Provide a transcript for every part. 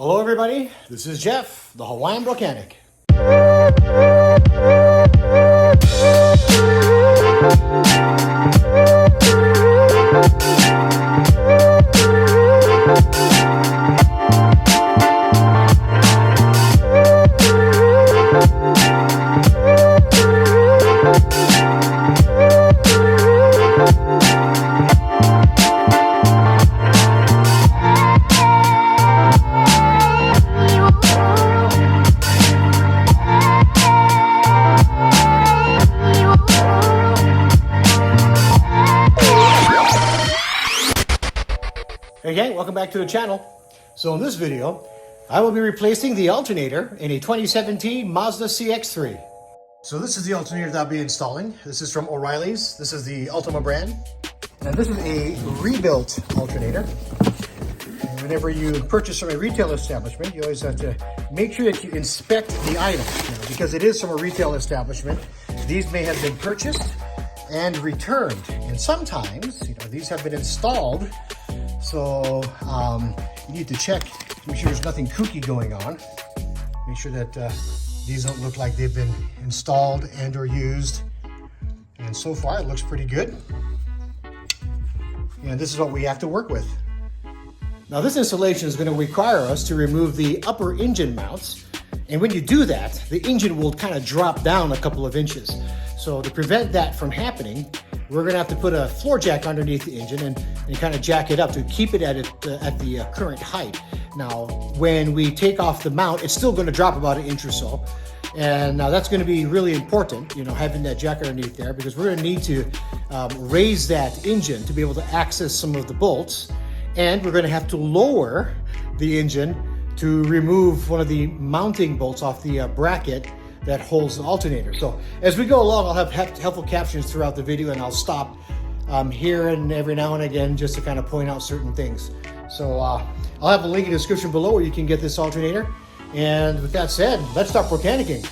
Hello everybody, this is Jeff, the Hawaiian Volcanic. Hey gang, welcome back to the channel. So in this video, I will be replacing the alternator in a 2017 Mazda CX-3. So this is the alternator that I'll be installing. This is from O'Reilly's. This is the Ultima brand. And this is a rebuilt alternator. And whenever you purchase from a retail establishment, you always have to make sure that you inspect the item. Because it is from a retail establishment, these may have been purchased and returned. And sometimes, these have been installed. So you need to check, make sure there's nothing kooky going on. Make sure that these don't look like they've been installed and or used. And so far it looks pretty good. And this is what we have to work with. Now this installation is going to require us to remove the upper engine mounts. And when you do that, the engine will kind of drop down a couple of inches. So to prevent that from happening, we're going to have to put a floor jack underneath the engine and kind of jack it up to keep it at the current height. Now, when we take off the mount, it's still going to drop about an inch or so. And now that's going to be really important, having that jack underneath there, because we're going to need to raise that engine to be able to access some of the bolts. And we're going to have to lower the engine to remove one of the mounting bolts off the bracket that holds the alternator. So as we go along, I'll have helpful captions throughout the video, and I'll stop here and every now and again just to kind of point out certain things. So I'll have a link in the description below where you can get this alternator. And with that said, let's start volcanicking.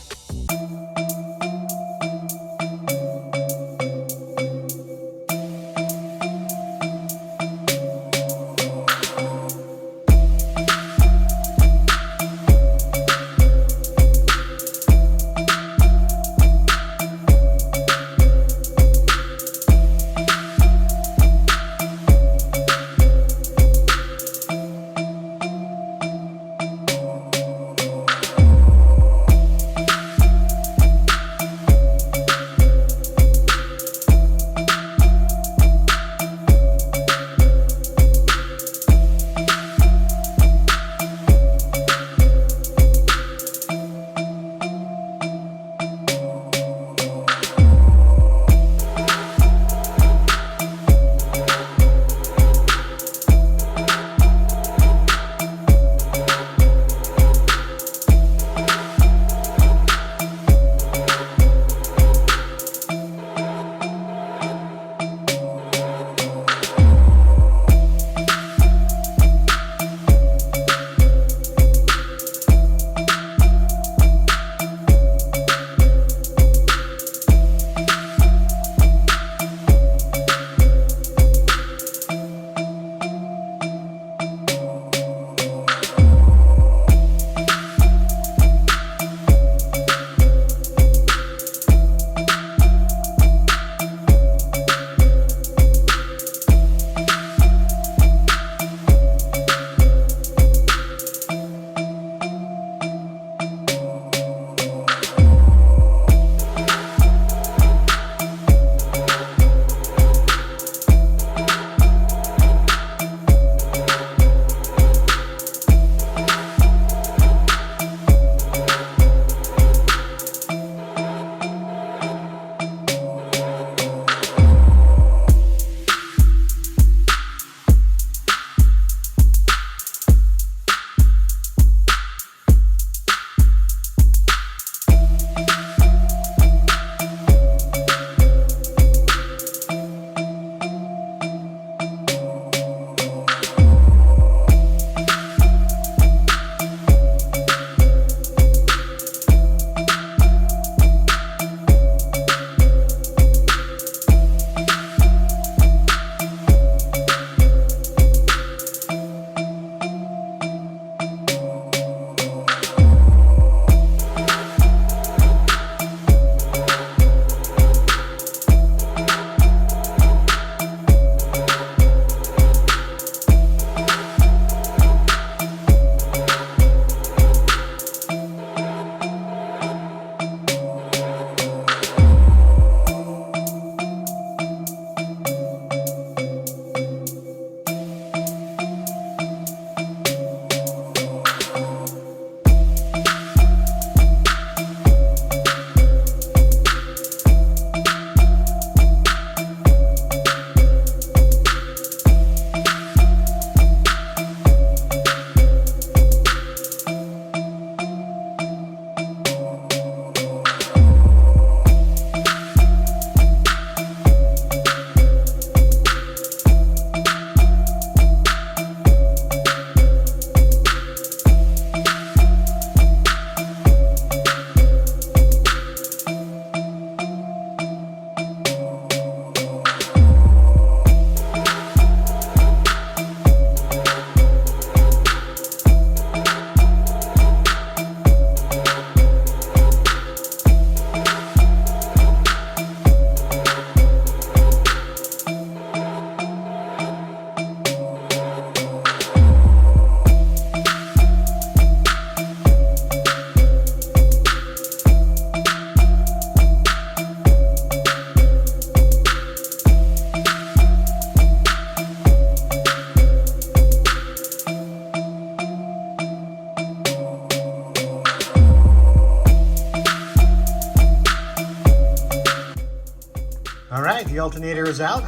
the alternator is out.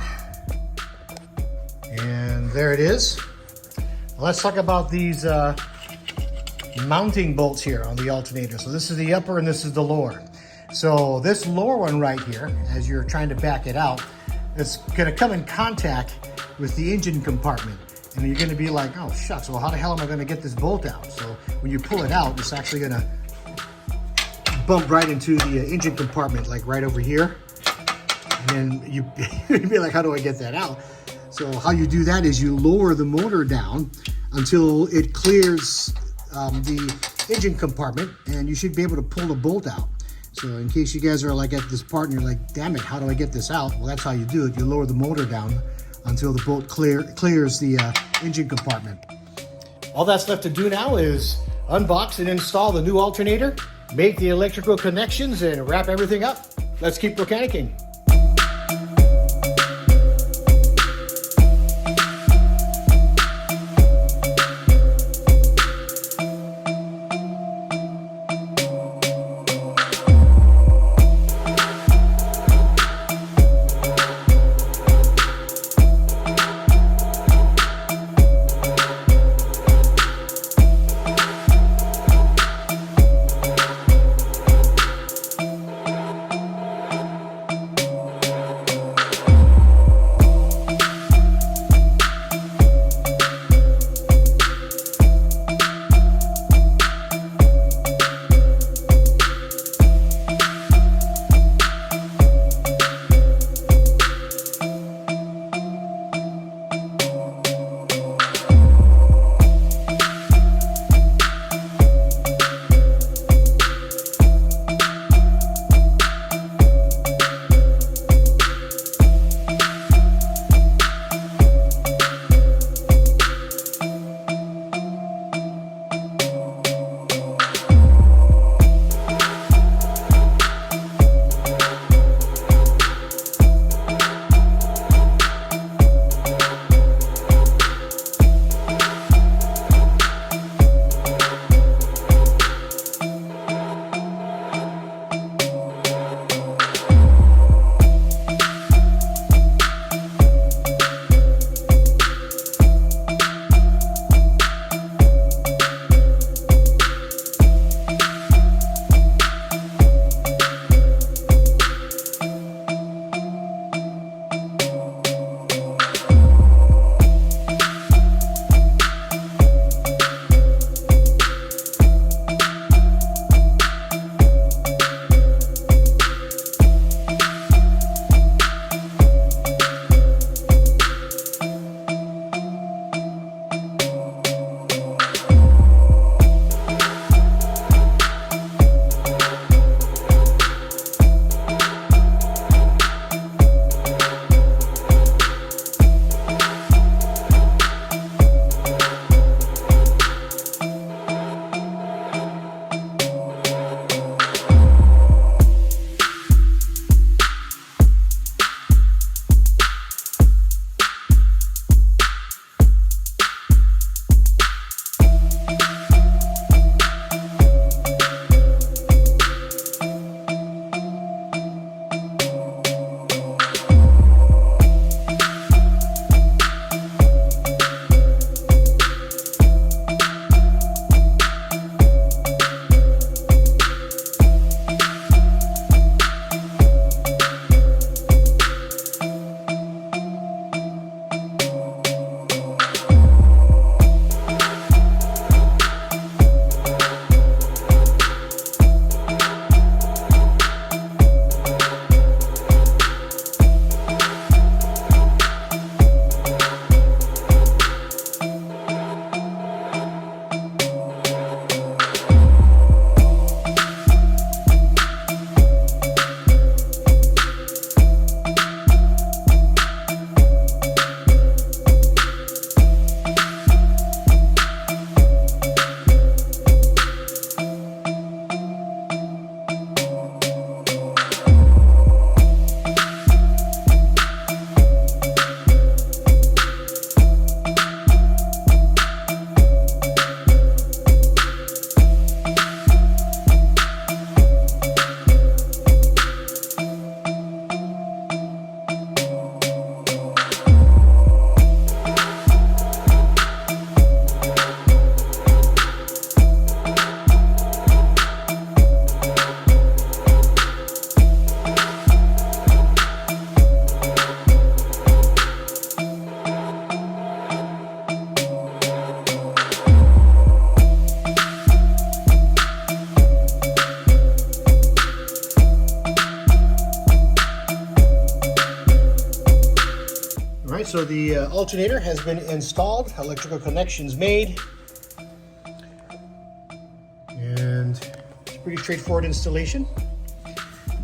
And there it is. Let's talk about these mounting bolts here on the alternator. So this is the upper and this is the lower. So this lower one right here, as you're trying to back it out, it's gonna come in contact with the engine compartment. And you're gonna be like, oh shucks, well how the hell am I gonna get this bolt out? So when you pull it out, it's actually gonna bump right into the engine compartment, like right over here. And then you'd be like, how do I get that out? So how you do that is you lower the motor down until it clears the engine compartment, and you should be able to pull the bolt out. So in case you guys are like at this part and you're like, damn it, how do I get this out? Well, that's how you do it. You lower the motor down until the bolt clears the engine compartment. All that's left to do now is unbox and install the new alternator, make the electrical connections, and wrap everything up. Let's keep mechanicking. So the alternator has been installed, electrical connections made, and it's pretty straightforward installation.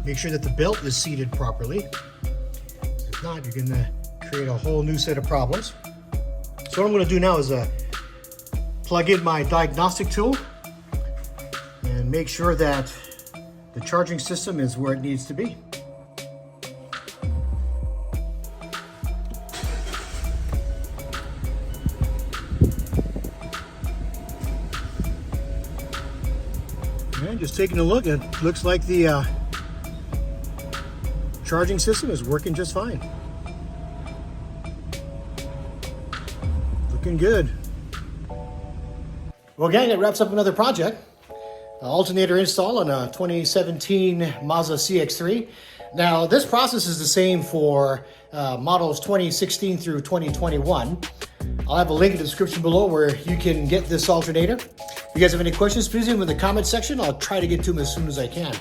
Make sure that the belt is seated properly. If not, you're going to create a whole new set of problems. So what I'm going to do now is plug in my diagnostic tool and make sure that the charging system is where it needs to be. And just taking a look, it looks like the charging system is working just fine. Looking good. Well, gang, that wraps up another project. Alternator install on a 2017 Mazda CX-3. Now, this process is the same for models 2016 through 2021. I'll have a link in the description below where you can get this alternator. If you guys have any questions, please leave them in the comment section. I'll try to get to them as soon as I can.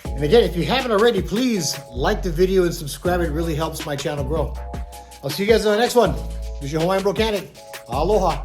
And again, if you haven't already, please like the video and subscribe. It really helps my channel grow. I'll see you guys on the next one. This is your Hawaiian Mechanic. Aloha.